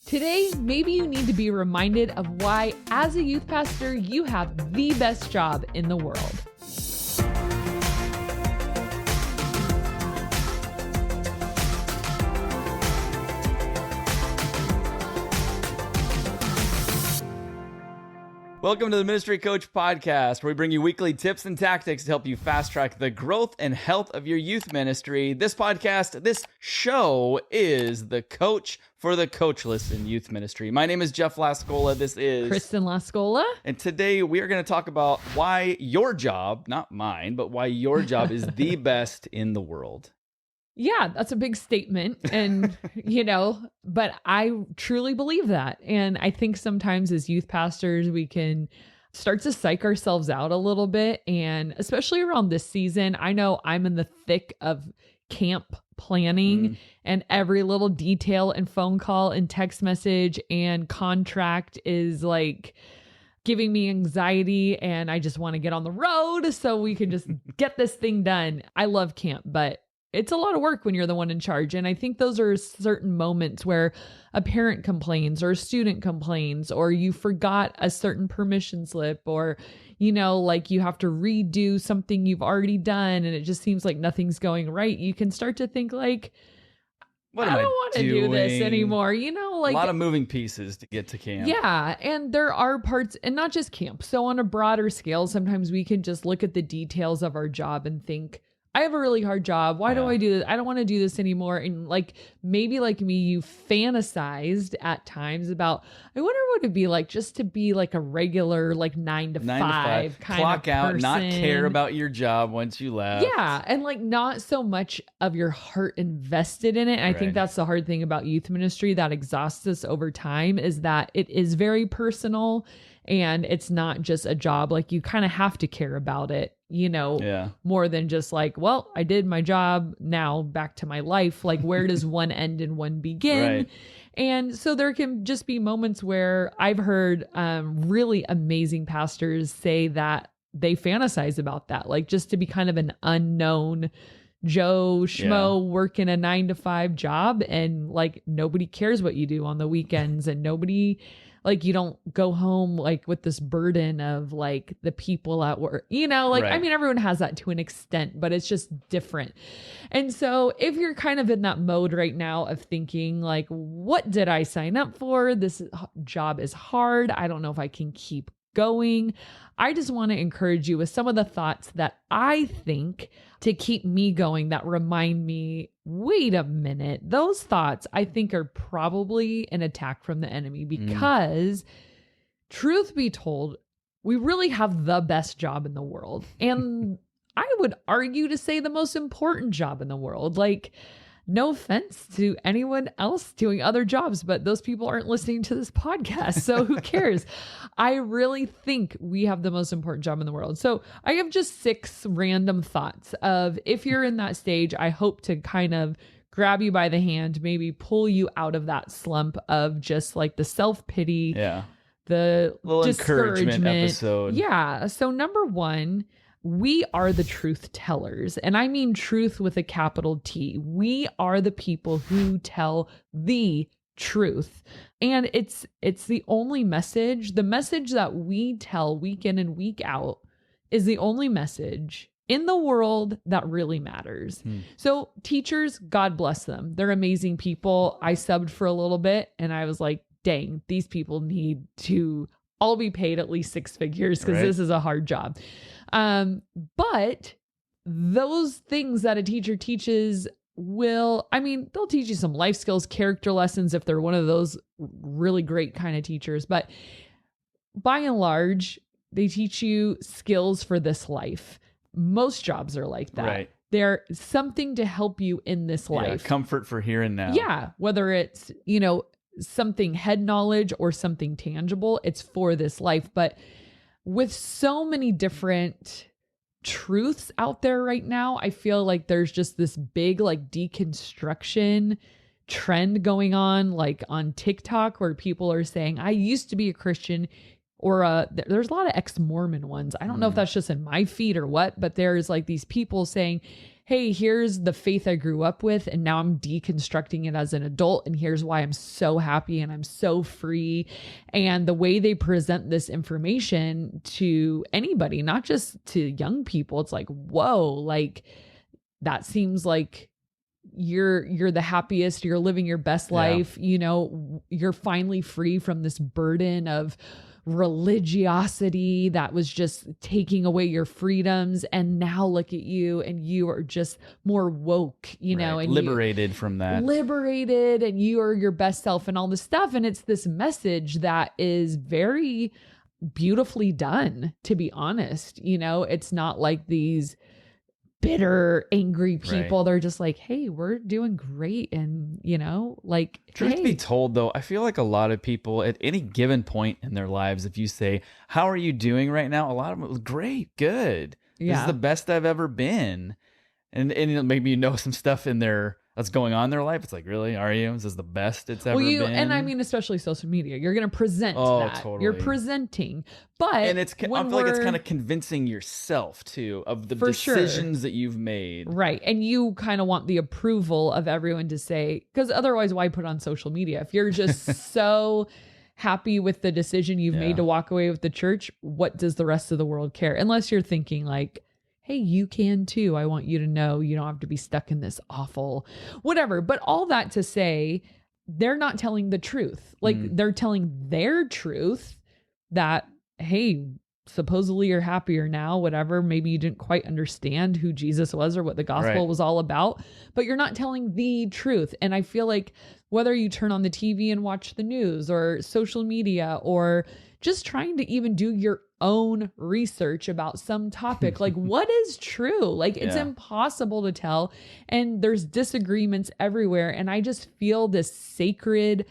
Today, maybe you need to be reminded of why, as a youth pastor, you have the best job in the world. Welcome to the Ministry Coach Podcast, where we bring you weekly tips and tactics to help you fast track the growth and health of your youth ministry. This show is the coach for the coachless in youth ministry. My name is Jeff Lascola. This is Kristen Lascola. And today we are going to talk about why your job, not mine, but why your job is the best in the world. Yeah, that's a big statement. And, but I truly believe that. And I think sometimes as youth pastors, we can start to psych ourselves out a little bit. And especially around this season, I know I'm in the thick of camp planning and every little detail and phone call and text message and contract is like giving me anxiety. And I just want to get on the road so we can just get this thing done. I love camp, but it's a lot of work when you're the one in charge. And I think those are certain moments where a parent complains or a student complains, or you forgot a certain permission slip, or, like you have to redo something you've already done and it just seems like nothing's going right. You can start to think like, I don't want to do this anymore. A lot of moving pieces to get to camp. Yeah. And there are parts, and not just camp. So on a broader scale, sometimes we can just look at the details of our job and think, I have a really hard job. Why do I do this? I don't want to do this anymore. And maybe like me, you fantasized at times about, I wonder what it'd be like just to be like a regular, 9 to 5 kind clock of out, person. not care about your job once you left. Yeah. And not so much of your heart invested in it. And I think that's the hard thing about youth ministry that exhausts us over time, is that it is very personal and it's not just a job. You kind of have to care about it. More than just I did my job, now back to my life. Where does one end and one begin? Right. And so there can just be moments where I've heard really amazing pastors say that they fantasize about that, just to be kind of an unknown Joe Schmo working a 9 to 5 job, and nobody cares what you do on the weekends, and nobody you don't go home with this burden of the people at work, right. I mean, everyone has that to an extent, but it's just different. And so if you're kind of in that mode right now of thinking what did I sign up for? This job is hard. I don't know if I can keep going. I just want to encourage you with some of the thoughts that I think to keep me going, that remind me, wait a minute, those thoughts I think are probably an attack from the enemy, because truth be told, we really have the best job in the world. And I would argue to say the most important job in the world. No offense to anyone else doing other jobs, but those people aren't listening to this podcast. So who cares? I really think we have the most important job in the world. So I have just 6 random thoughts of, if you're in that stage, I hope to kind of grab you by the hand, maybe pull you out of that slump of just the self-pity, the little discouragement encouragement episode. Yeah. So number 1, we are the truth tellers. And I mean truth with a capital T. We are the people who tell the truth. And it's the only message. The message that we tell week in and week out is the only message in the world that really matters. So teachers, God bless them. They're amazing people. I subbed for a little bit and I was like, dang, these people need to all be paid at least 6 figures, because this is a hard job. But those things that a teacher teaches they'll teach you some life skills, character lessons if they're one of those really great kind of teachers. But by and large, they teach you skills for this life. Most jobs are like that. Right. They're something to help you in this life. Comfort for here and now. Yeah. Whether it's, something head knowledge or something tangible, it's for this life. But with so many different truths out there right now, I feel like there's just this big deconstruction trend going on on TikTok, where people are saying, I used to be a Christian, or there's a lot of ex-Mormon ones. I don't know if that's just in my feed or what, but there's these people saying, hey, here's the faith I grew up with, and now I'm deconstructing it as an adult, and here's why I'm so happy and I'm so free. And the way they present this information to anybody, not just to young people, it's like, whoa, like that seems like you're the happiest, you're living your best life, you know, you're finally free from this burden of religiosity that was just taking away your freedoms. And now look at you, and you are just more woke, you know, and liberated from that. Liberated, and you are your best self and all this stuff. And it's this message that is very beautifully done, to be honest. You know, it's not like these bitter, angry people. They're just like, hey, we're doing great. And, you know, like, truth be told, though, I feel like a lot of people at any given point in their lives, if you say, how are you doing right now? A lot of them, great, good. This is the best I've ever been. And maybe you know some stuff in there that's going on in their life. It's like, really? Are you? Is this the best it's ever been? And I mean, especially social media, you're going to present that. Totally. You're presenting. But and I feel like it's kind of convincing yourself too of the decisions that you've made. Right. And you kind of want the approval of everyone to say, because otherwise why put on social media? If you're just so happy with the decision you've made to walk away with the church, what does the rest of the world care? Unless you're thinking like, hey, you can too. I want you to know you don't have to be stuck in this awful whatever. But all that to say, they're not telling the truth. Like they're telling their truth that, hey, supposedly you're happier now, whatever. Maybe you didn't quite understand who Jesus was or what the gospel was all about, but you're not telling the truth. And I feel like whether you turn on the TV and watch the news or social media or just trying to even do your own research about some topic, like what is true? Like it's impossible to tell. And there's disagreements everywhere. And I just feel this sacred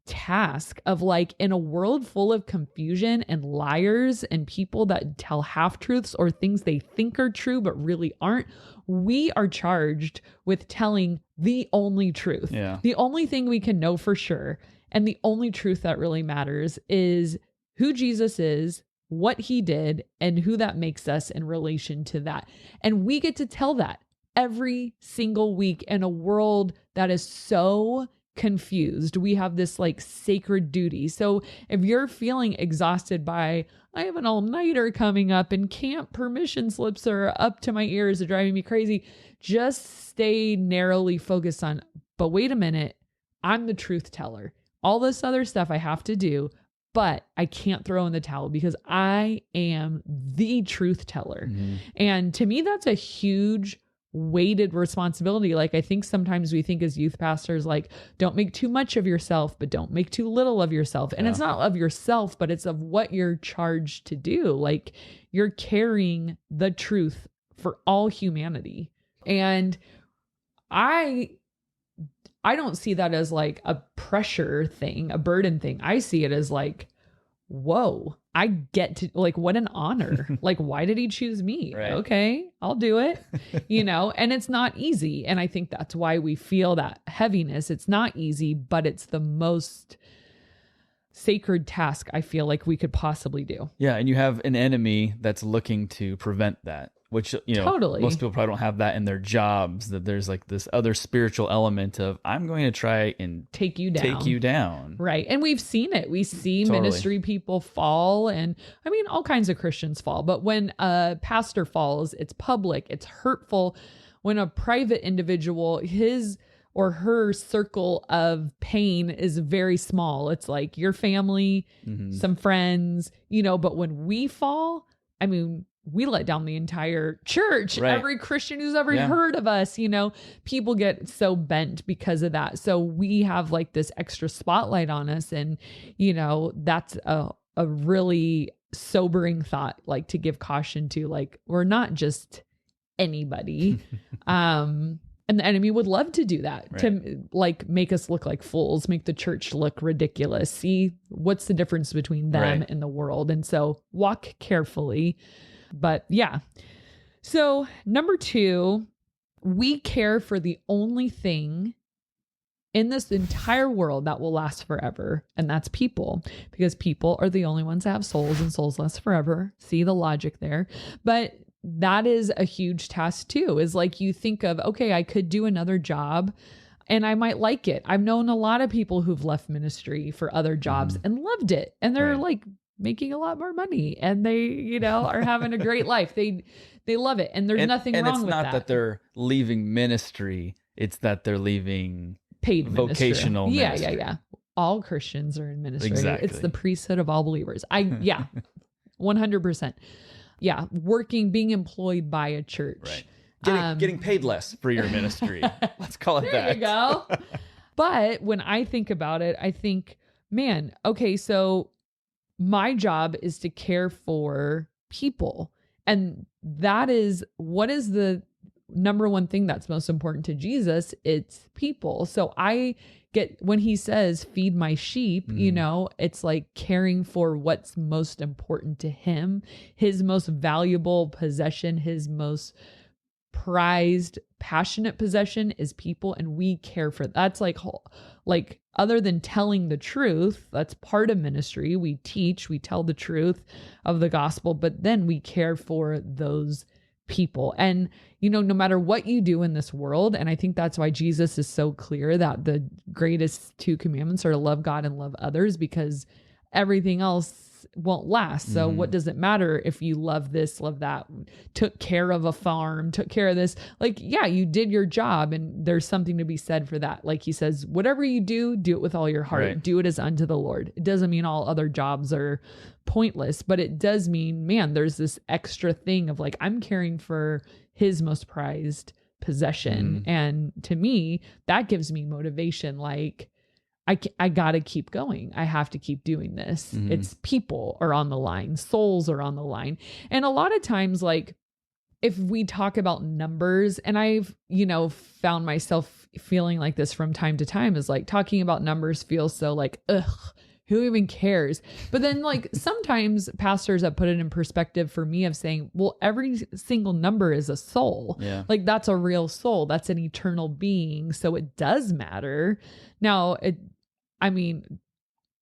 task of like, in a world full of confusion and liars and people that tell half truths or things they think are true but really aren't, we are charged with telling the only truth. The only thing we can know for sure, and the only truth that really matters, is who Jesus is, what he did, and who that makes us in relation to that. And we get to tell that every single week in a world that is so confused. We have this like sacred duty. So if you're feeling exhausted by, I have an all-nighter coming up and camp permission slips are up to my ears, are driving me crazy, just stay narrowly focused on, but wait a minute, I'm the truth teller. All this other stuff I have to do, but I can't throw in the towel because I am the truth teller. And to me, that's a huge weighted responsibility. Like I think sometimes we think as youth pastors, like don't make too much of yourself, but don't make too little of yourself. And it's not of yourself, but it's of what you're charged to do. Like you're carrying the truth for all humanity. And I don't see that as like a pressure thing, a burden thing. I see it as like, whoa, I get to, like, what an honor. Like, why did he choose me? Okay, I'll do it, you know, and it's not easy. And I think that's why we feel that heaviness. It's not easy, but it's the most sacred task I feel like we could possibly do. Yeah. And you have an enemy that's looking to prevent that. Which, you know, most people probably don't have that in their jobs, that there's like this other spiritual element of, I'm going to try and take you down. Right. And we've seen it. We see ministry people fall, and I mean, all kinds of Christians fall. But when a pastor falls, it's public, it's hurtful. When a private individual, his or her circle of pain is very small. It's like your family, some friends, you know, but when we fall, I mean, we let down the entire church, every Christian who's ever heard of us, you know, people get so bent because of that. So we have like this extra spotlight on us. And, you know, that's a really sobering thought, like to give caution to, like, we're not just anybody. And the enemy would love to do that, to like make us look like fools, make the church look ridiculous. See what's the difference between them and the world. And so walk carefully. But yeah. So 2, we care for the only thing in this entire world that will last forever. And that's people, because people are the only ones that have souls, and souls last forever. See the logic there. But that is a huge task too, is like you think of, okay, I could do another job and I might like it. I've known a lot of people who've left ministry for other jobs and loved it. And they're like making a lot more money and they, you know, are having a great life. They love it. And there's nothing wrong with that. And it's not that they're leaving ministry. It's that they're leaving paid vocational ministry. Yeah. All Christians are in ministry. Exactly. It's the priesthood of all believers. 100%. Yeah. Working, being employed by a church. Right. Getting paid less for your ministry. Let's call it that. There you go. But when I think about it, I think, man, okay, so my job is to care for people. And that is, what is the number one thing that's most important to Jesus? It's people. So I get, when he says, feed my sheep, you know, it's like caring for what's most important to him, his most valuable possession, his most prized, passionate possession is people, and we care for that's like other than telling the truth, that's part of ministry. We teach, we tell the truth of the gospel, but then we care for those people. And you know, no matter what you do in this world, and I think that's why Jesus is so clear that the greatest two commandments are to love God and love others, because everything else won't last. So what does it matter if you love this, love that, took care of a farm, took care of this? Like, yeah, you did your job, and there's something to be said for that. Like he says, whatever you do it with all your heart. Right. Do it as unto the Lord. It doesn't mean all other jobs are pointless, but it does mean, man, there's this extra thing of like, I'm caring for his most prized possession. And to me, that gives me motivation. Like, I got to keep going. I have to keep doing this. It's people are on the line. Souls are on the line. And a lot of times, like, if we talk about numbers, and I've, you know, found myself feeling like this from time to time, is like talking about numbers feels so like, ugh, who even cares? But then like sometimes pastors have put it in perspective for me of saying, well, every single number is a soul. Yeah. Like that's a real soul. That's an eternal being. So it does matter. Now,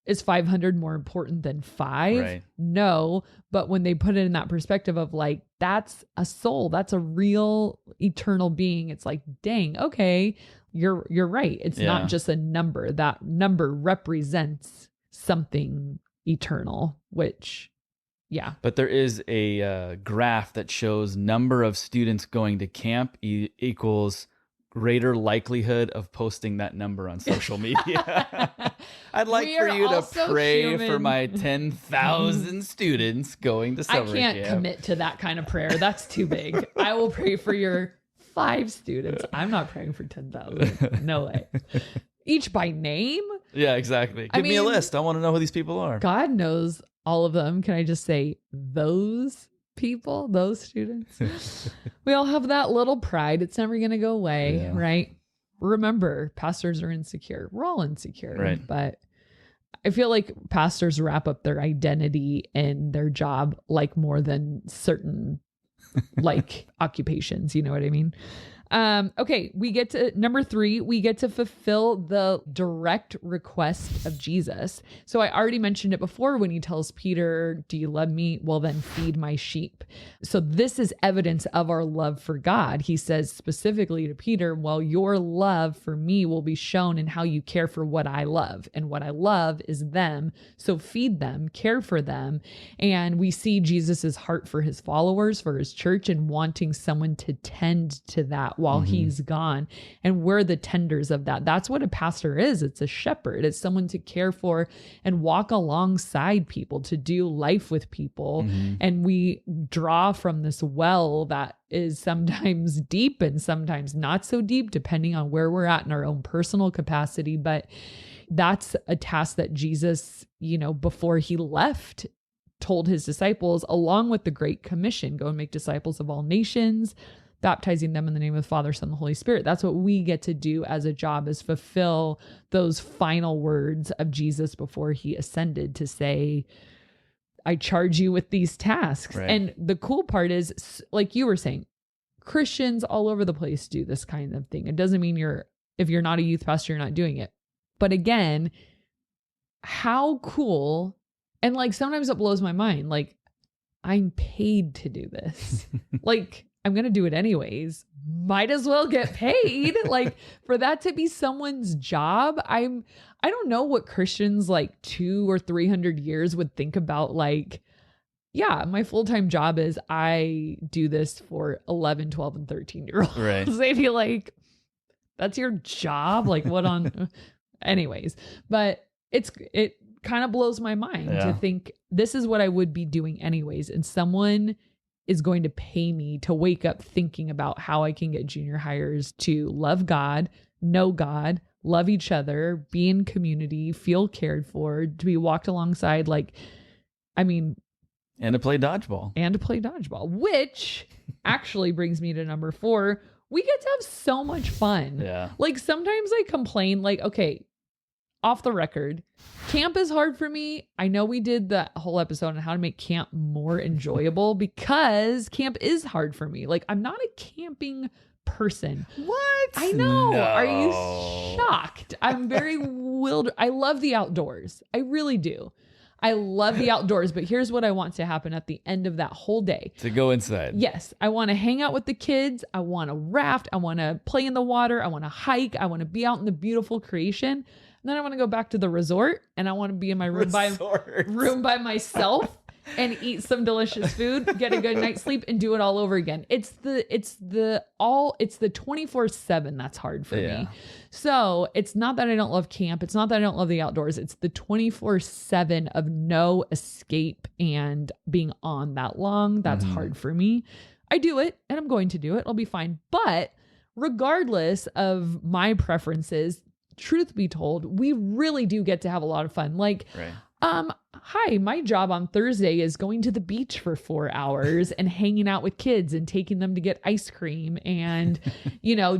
is 500 more important than 5? Right. No. But when they put it in that perspective of like, that's a soul, that's a real eternal being. It's like, dang, okay, you're right. It's not just a number. That number represents something eternal, which, yeah. But there is a graph that shows number of students going to camp equals greater likelihood of posting that number on social media. I'd like for you to pray for my 10,000 students going to summer camp. I can't commit to that kind of prayer. That's too big. I will pray for your 5 students. I'm not praying for 10,000. No way. Each by name? Yeah, exactly. Give me a list. I want to know who these people are. God knows all of them. Can I just say those people, those students? We all have that little pride. It's never going to go away, right? Remember, pastors are insecure. We're all insecure, right? But I feel like pastors wrap up their identity in their job like more than certain like occupations. You know what I mean? Okay, we get to number 3. We get to fulfill the direct request of Jesus. So I already mentioned it before when he tells Peter, do you love me? Well, then feed my sheep. So this is evidence of our love for God. He says specifically to Peter, well, your love for me will be shown in how you care for what I love. And what I love is them. So feed them, care for them. And we see Jesus's heart for his followers, for his church, and wanting someone to tend to that while he's gone. And we're the tenders of that. That's what a pastor is. It's a shepherd. It's someone to care for and walk alongside people, to do life with people. And we draw from this well that is sometimes deep and sometimes not so deep, depending on where we're at in our own personal capacity. But that's a task that Jesus, you know, before he left, told his disciples, along with the Great Commission, go and make disciples of all nations, baptizing them in the name of the Father, Son, and the Holy Spirit. That's what we get to do as a job, is fulfill those final words of Jesus before he ascended, to say, I charge you with these tasks. Right. And the cool part is, like you were saying, Christians all over the place do this kind of thing. It doesn't mean if you're not a youth pastor, you're not doing it. But again, how cool. And like, sometimes it blows my mind. Like, I'm paid to do this. Like, I'm going to do it anyways. Might as well get paid. Like, for that to be someone's job. I don't know what Christians like 200 or 300 years would think about. Like, yeah, my full-time job is I do this for 11, 12, and 13-year-olds. Right. They'd be like, that's your job? Like, what on? Anyways, but it kind of blows my mind to think this is what I would be doing anyways. And someone is going to pay me to wake up thinking about how I can get junior hires to love God, know God, love each other, be in community, feel cared for, to be walked alongside. Like, I mean, and to play dodgeball. Which actually brings me to number 4. We get to have so much fun. Yeah. Like, sometimes I complain, like, okay, off the record, camp is hard for me. I know we did the whole episode on how to make camp more enjoyable because camp is hard for me. Like, I'm not a camping person. What? I know. No. Are you shocked? I'm very I love the outdoors. I really do. I love the outdoors, but here's what I want to happen at the end of that whole day. To go inside. Yes. I want to hang out with the kids. I want to raft. I want to play in the water. I want to hike. I want to be out in the beautiful creation. And then I want to go back to the resort and I want to be in my room by myself and eat some delicious food, get a good night's sleep, and do it all over again. It's the 24/7 that's hard for me. So it's not that I don't love camp. It's not that I don't love the outdoors. It's the 24/7 of no escape and being on that long. That's hard for me. I do it and I'm going to do it. I'll be fine. But regardless of my preferences, truth be told, we really do get to have a lot of fun. Like, hi, my job on Thursday is going to the beach for 4 hours and hanging out with kids and taking them to get ice cream and,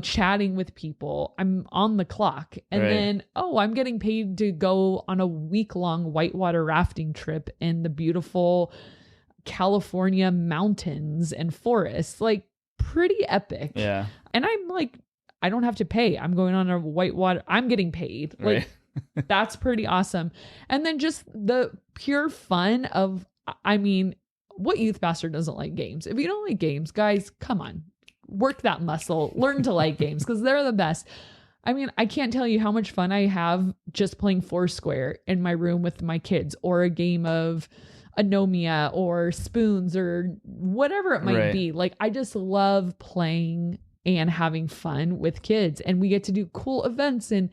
chatting with people. I'm on the clock. And then, I'm getting paid to go on a week-long whitewater rafting trip in the beautiful California mountains and forests. Like, pretty epic. Yeah. And I'm like, I don't have to pay. I'm going on a whitewater. I'm getting paid. Like, that's pretty awesome. And then just the pure fun of, I mean, what youth pastor doesn't like games? If you don't like games, guys, come on, work that muscle, learn to like games because they're the best. I mean, I can't tell you how much fun I have just playing Foursquare in my room with my kids, or a game of Anomia or Spoons or whatever it might be. Like, I just love playing and having fun with kids, and we get to do cool events and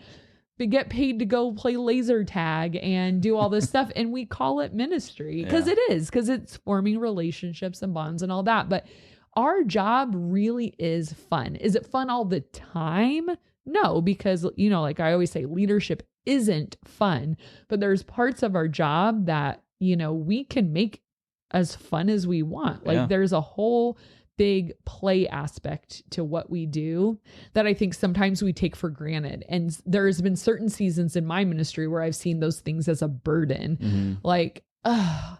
we get paid to go play laser tag and do all this stuff. And we call it ministry because because it's forming relationships and bonds and all that. But our job really is fun. Is it fun all the time? No, because, like I always say, leadership isn't fun, but there's parts of our job that, we can make as fun as we want. Like there's a whole big play aspect to what we do that I think sometimes we take for granted. And there's been certain seasons in my ministry where I've seen those things as a burden. Like, I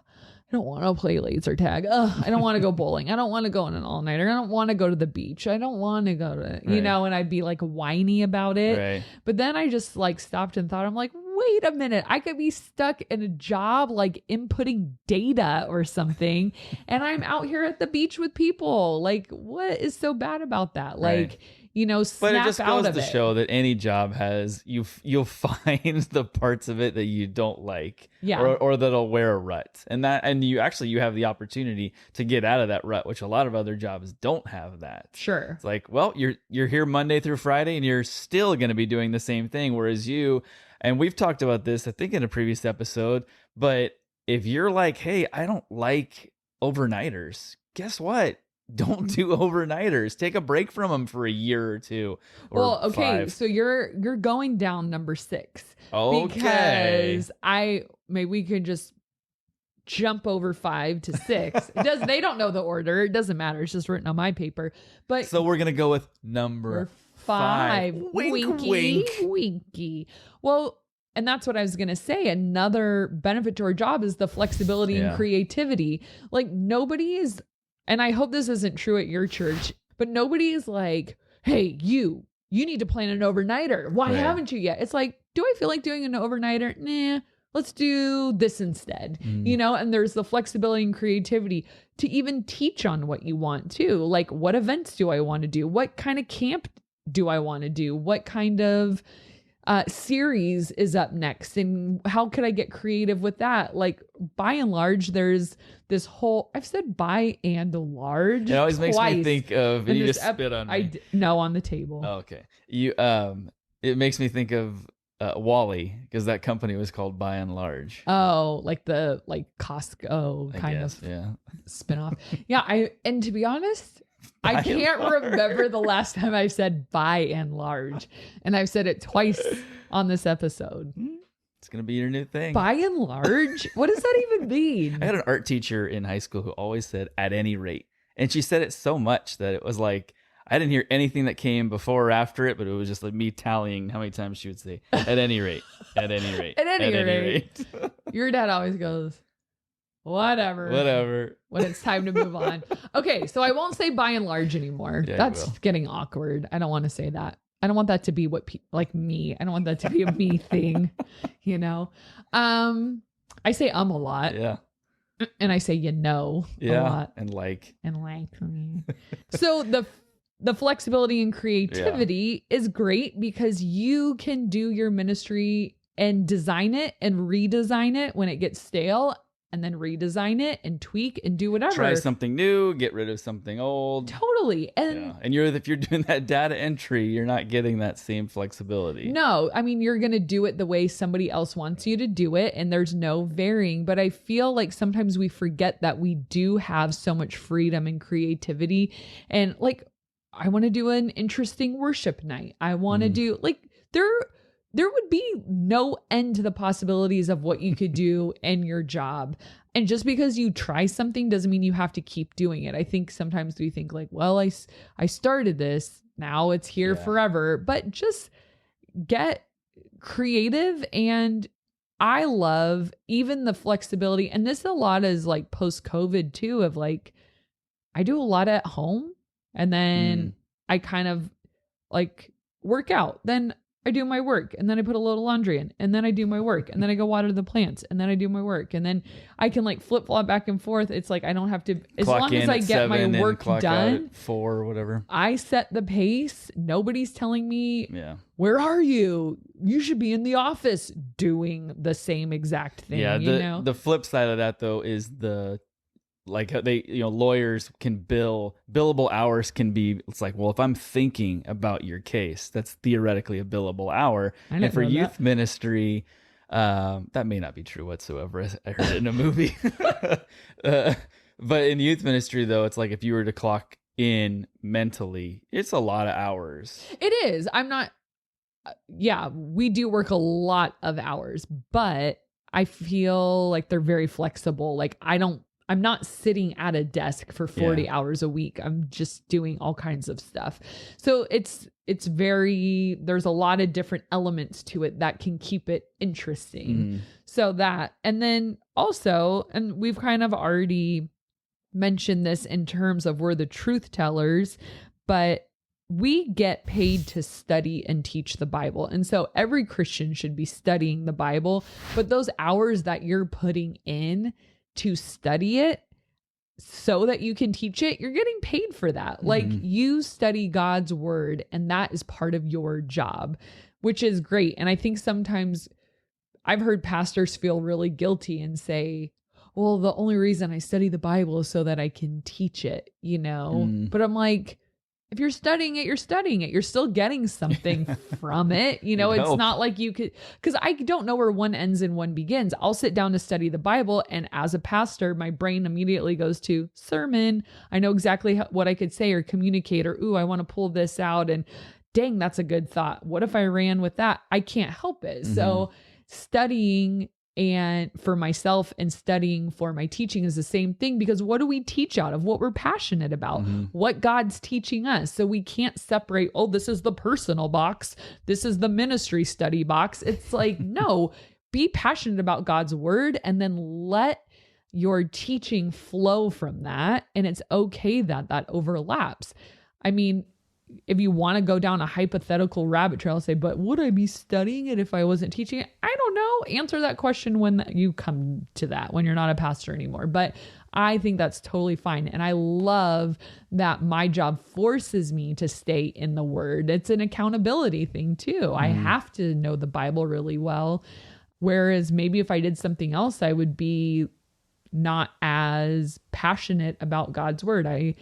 don't want to play laser tag. I don't want to go bowling. I don't want to go on an all-nighter. I don't want to go to the beach. I don't want to go to, and I'd be like whiny about it. But then I just like stopped and thought, I'm like, wait a minute, I could be stuck in a job like inputting data or something, and I'm out here at the beach with people. Like, what is so bad about that? Like, snap but it just out goes of to it. show that any job has you'll find the parts of it that you don't like, or that'll wear a rut, and you have the opportunity to get out of that rut, which a lot of other jobs don't have that. Sure, it's like, well, you're here Monday through Friday, and you're still going to be doing the same thing, whereas and we've talked about this, I think, in a previous episode, but if you're like, hey, I don't like overnighters, guess what? Don't do overnighters. Take a break from them for a year or two. Or 5. So you're going down number 6. Okay. Because maybe we could just jump over 5 to 6. They don't know the order. It doesn't matter. It's just written on my paper. But so we're gonna go with number 5. Winky. Well, and that's what I was going to say. Another benefit to our job is the flexibility and creativity. Like, nobody is, and I hope this isn't true at your church, but nobody is like, hey, you need to plan an overnighter. Why haven't you yet? It's like, do I feel like doing an overnighter? Nah. let's do this instead, and there's the flexibility and creativity to even teach on what you want to. Like, what events do I want to do? What kind of camp do I want to do? What kind of series is up next? And how could I get creative with that? Like, by and large, there's this whole, I've said by and large. It always makes me think of, you just spit on me. No, on the table. Oh, okay. It makes me think of Wally, because that company was called By and Large. Oh, like the Costco kind of spinoff. Yeah, and to be honest, I can't remember the last time I said by and large, and I've said it twice on this episode. It's gonna be your new thing. By and large? What does that even mean? I had an art teacher in high school who always said "at any rate," and she said it so much that it was like, I didn't hear anything that came before or after it, but it was just like me tallying how many times she would say, at any rate, at any rate, at any rate. Your dad always goes, whatever, when it's time to move on. Okay, so I won't say by and large anymore. Yeah, that's getting awkward. I don't want to say that. I don't want that to be what like me. I don't want that to be a me thing, I say a lot. Yeah. And I say a lot. And like. So the flexibility and creativity is great because you can do your ministry and design it and redesign it when it gets stale, and then redesign it and tweak and do whatever. Try something new, get rid of something old. Totally. And if you're doing that data entry, you're not getting that same flexibility. No, I mean, you're going to do it the way somebody else wants you to do it, and there's no varying. But I feel like sometimes we forget that we do have so much freedom and creativity. And like, I want to do an interesting worship night. I want to do there would be no end to the possibilities of what you could do in your job. And just because you try something doesn't mean you have to keep doing it. I think sometimes we think like, well, I started this, now it's here forever, but just get creative. And I love even the flexibility. And this a lot is like post-COVID too, of like, I do a lot at home, and then I kind of like work out. Then I do my work, and then I put a load of laundry in, and then I do my work, and then I go water the plants, and then I do my work, and then I can like flip flop back and forth. It's like, I don't have to, as long as I get my work done, 4 or whatever. I set the pace. Nobody's telling me, where are you? You should be in the office doing the same exact thing. Yeah. The flip side of that though is lawyers can billable hours can be, it's like, well, if I'm thinking about your case, that's theoretically a billable hour. And for youth ministry, that may not be true whatsoever. I heard it in a movie. But in youth ministry though, it's like, if you were to clock in mentally, it's a lot of hours. It is. I'm not, we do work a lot of hours, but I feel like they're very flexible. Like I'm not sitting at a desk for 40 hours a week. I'm just doing all kinds of stuff. So it's there's a lot of different elements to it that can keep it interesting. So that, and then also, and we've kind of already mentioned this in terms of we're the truth tellers, but we get paid to study and teach the Bible. And so every Christian should be studying the Bible, but those hours that you're putting in to study it so that you can teach it, you're getting paid for that. Like, you study God's word, and that is part of your job, which is great. And I think sometimes I've heard pastors feel really guilty and say, well, the only reason I study the Bible is so that I can teach it, But I'm like, if you're studying it, you're studying it. You're still getting something from it. It's not like you could, because I don't know where one ends and one begins. I'll sit down to study the Bible, and as a pastor, my brain immediately goes to sermon. I know exactly what I could say or communicate, or, ooh, I want to pull this out, and dang, that's a good thought. What if I ran with that? I can't help it. So studying and for myself and studying for my teaching is the same thing, because what do we teach out of? What we're passionate about, what God's teaching us. So we can't separate, oh, this is the personal box, this is the ministry study box. It's like, no, be passionate about God's word, and then let your teaching flow from that. And it's okay that that overlaps. I mean, if you want to go down a hypothetical rabbit trail, say, but would I be studying it if I wasn't teaching it? I don't know. Answer that question when you come to that, when you're not a pastor anymore. But I think that's totally fine. And I love that my job forces me to stay in the word. It's an accountability thing too. I have to know the Bible really well. Whereas maybe if I did something else, I would be not as passionate about God's word.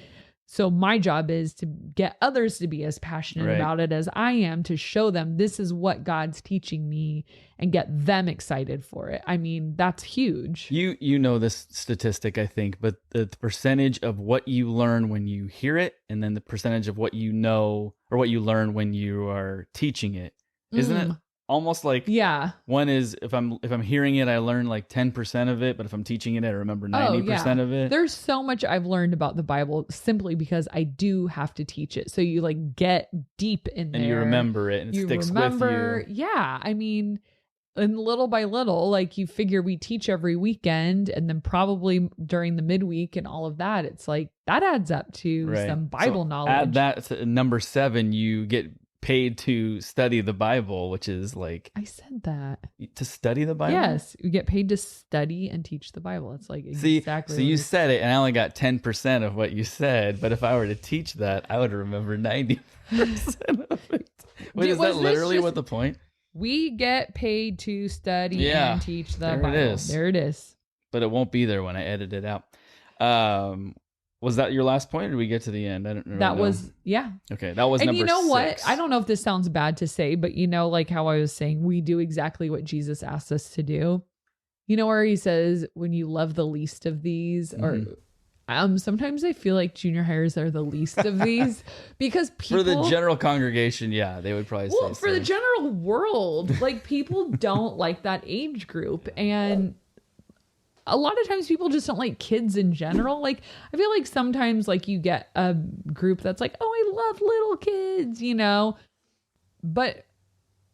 So my job is to get others to be as passionate about it as I am, to show them this is what God's teaching me and get them excited for it. I mean, that's huge. You know this statistic, I think, but the percentage of what you learn when you hear it and then the percentage of what you know or what you learn when you are teaching it, isn't it? Almost like one is if I'm hearing it, I learn like 10% of it, but if I'm teaching it, I remember 90% of it. There's so much I've learned about the Bible simply because I do have to teach it. So you like get deep in there. And you remember it and it sticks with you. Yeah. I mean, and little by little, like you figure we teach every weekend and then probably during the midweek and all of that, it's like that adds up to some Bible knowledge. Add that to number 7, you get paid to study the Bible, which is like... I said that. To study the Bible? Yes. You get paid to study and teach the Bible. It's like exactly... So you said it, and I only got 10% of what you said, but if I were to teach that, I would remember 90% of it. Wait, is that literally what the point? We get paid to study and teach the Bible. There it is. But it won't be there when I edit it out. Was that your last point, or did we get to the end? I don't know. That was, Okay, that was number 6. And you know what? I don't know if this sounds bad to say, but you know, like how I was saying, we do exactly what Jesus asked us to do. You know where he says, when you love the least of these, or sometimes I feel like junior hires are the least of these because people... For the general congregation, they would probably say so. For the general world, like people don't like that age group. And a lot of times people just don't like kids in general. Like I feel like sometimes like you get a group that's like, oh, I love little kids, you know, but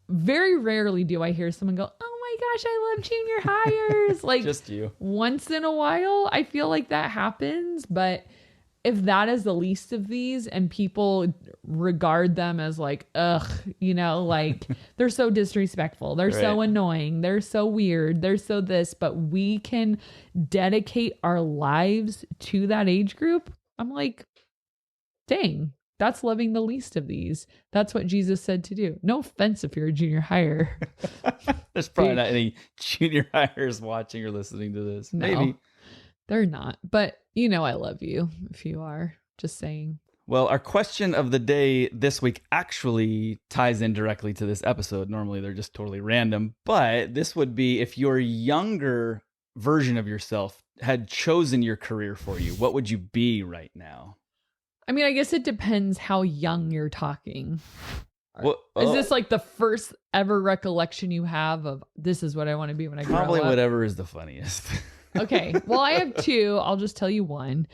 very rarely do I hear someone go, oh my gosh, I love junior hires. Like just you. Once in a while, I feel like that happens. But if that is the least of these and people regard them as like, ugh, you know, like they're so disrespectful. They're so annoying. They're so weird. They're so this, but we can dedicate our lives to that age group. I'm like, dang, that's loving the least of these. That's what Jesus said to do. No offense if you're a junior hire. There's probably not any junior hires watching or listening to this. No, maybe. They're not. But you know I love you if you are. Just saying. Well, our question of the day this week actually ties in directly to this episode. Normally they're just totally random. But this would be, if your younger version of yourself had chosen your career for you, what would you be right now? I mean, I guess it depends how young you're talking. Well, is this like the first ever recollection you have of this is what I want to be when I grow up? Probably whatever is the funniest. Okay. Well, I have 2. I'll just tell you one.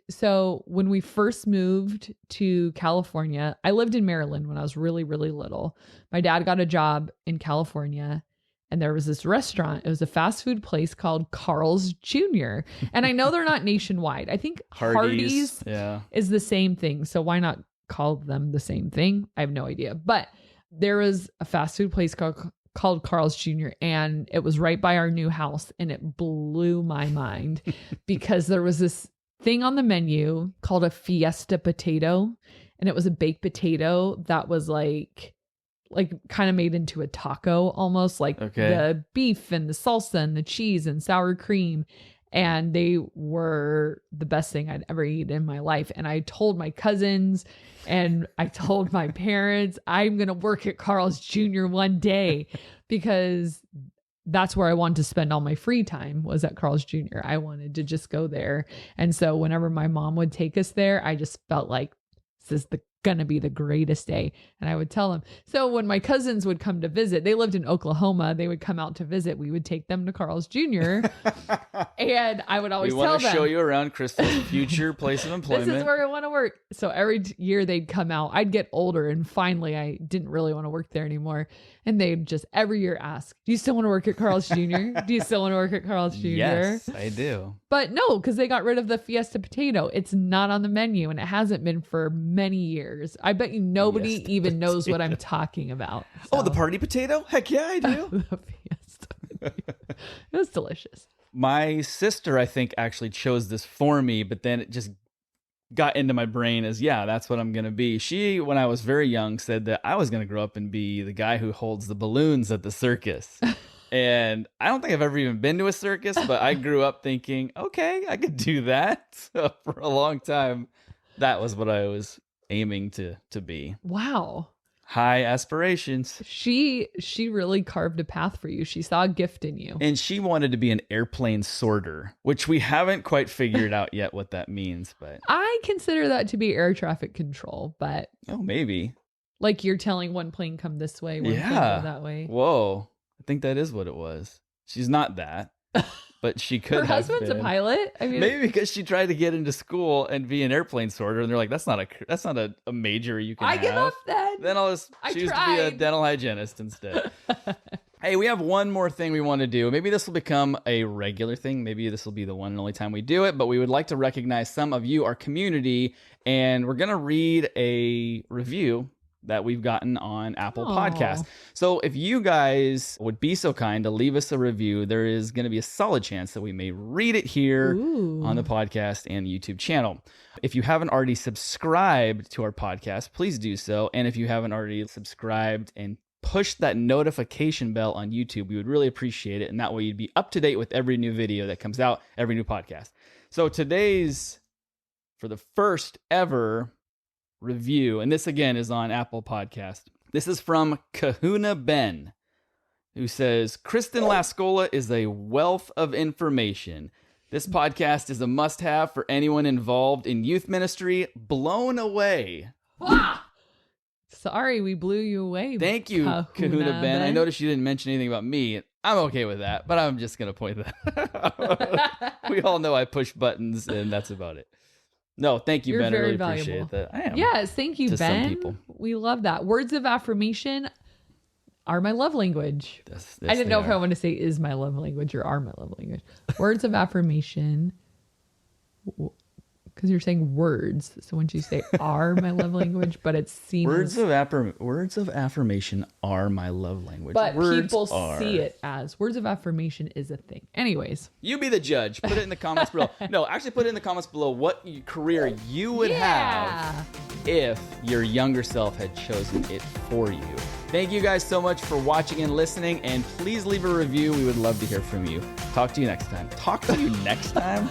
So when we first moved to California, I lived in Maryland when I was really, really little. My dad got a job in California and there was this restaurant. It was a fast food place called Carl's Jr. And I know they're not nationwide. I think Hardee's is the same thing. So why not call them the same thing? I have no idea. But there was a fast food place called Carl's Jr. and it was right by our new house, and it blew my mind because there was this thing on the menu called a Fiesta potato, and it was a baked potato that was like kind of made into a taco, almost like the beef and the salsa and the cheese and sour cream. And they were the best thing I'd ever eaten in my life. And I told my cousins and I told my parents, I'm going to work at Carl's Jr. one day, because that's where I wanted to spend all my free time, was at Carl's Jr. I wanted to just go there. And so whenever my mom would take us there, I just felt like this is the gonna be the greatest day. And I would tell them. So when my cousins would come to visit, they lived in Oklahoma, they would come out to visit, we would take them to Carl's Jr. And I would always tell them, we want to show you around Kristen's future place of employment. This is where I want to work. So every year they'd come out, I'd get older, and finally I didn't really want to work there anymore. And they'd just every year ask, do you still want to work at Carl's Jr.? Do you still want to work at Carl's Jr.? Yes, I do. But no, because they got rid of the Fiesta potato. It's not on the menu, and it hasn't been for many years. I bet you nobody even knows what I'm talking about. So. Oh, the party potato? Heck yeah, I do. The Fiesta potato. It was delicious. My sister, I think, actually chose this for me, but then it just got into my brain as, yeah, that's what I'm going to be. She, when I was very young, said that I was going to grow up and be the guy who holds the balloons at the circus. And I don't think I've ever even been to a circus, but I grew up thinking, okay, I could do that. So for a long time, that was what I was aiming to be. Wow. High aspirations. She really carved a path for you. She saw a gift in you. And she wanted to be an airplane sorter, which we haven't quite figured out yet what that means. But I consider that to be air traffic control, but oh, maybe. Like you're telling one plane come this way, one plane go that way. Whoa. I think that is what it was. She's not that. But she could have husband's been. A pilot. I mean, maybe because she tried to get into school and be an airplane sorter, and they're like, "That's not a major you can have." I give up then. Then I'll just choose to be a dental hygienist instead. Hey, we have one more thing we want to do. Maybe this will become a regular thing. Maybe this will be the one and only time we do it. But we would like to recognize some of you, our community, and we're gonna read a review that we've gotten on Apple Podcasts. So if you guys would be so kind to leave us a review, there is going to be a solid chance that we may read it here on the podcast and YouTube channel. If you haven't already subscribed to our podcast, please do so. And if you haven't already subscribed and pushed that notification bell on YouTube, we would really appreciate it. And that way you'd be up to date with every new video that comes out, every new podcast. So today's, for the first ever review, and this again is on Apple Podcast. This is from Kahuna Ben, who says, Kristen Lascola is a wealth of information. This podcast is a must-have for anyone involved in youth ministry. Blown away. Sorry, we blew you away. Thank you, Kahuna Ben. I noticed you didn't mention anything about me. I'm okay with that, but I'm just going to point that out. We all know I push buttons, and that's about it. No, thank you, You're Ben. I really valuable. appreciate that. I am. Yes, thank you, to Ben. some people. We love that. Words of affirmation are my love language. Yes, I didn't know if I want to say is my love language or are my love language. Words of affirmation, because you're saying words. So when you say are my love language, but it seems words of affirmation are my love language. But words people see it as words of affirmation is a thing. Anyways, you be the judge. Put it in the comments below. No, actually put it in the comments below what career you would have if your younger self had chosen it for you. Thank you guys so much for watching and listening, and please leave a review. We would love to hear from you. Talk to you next time.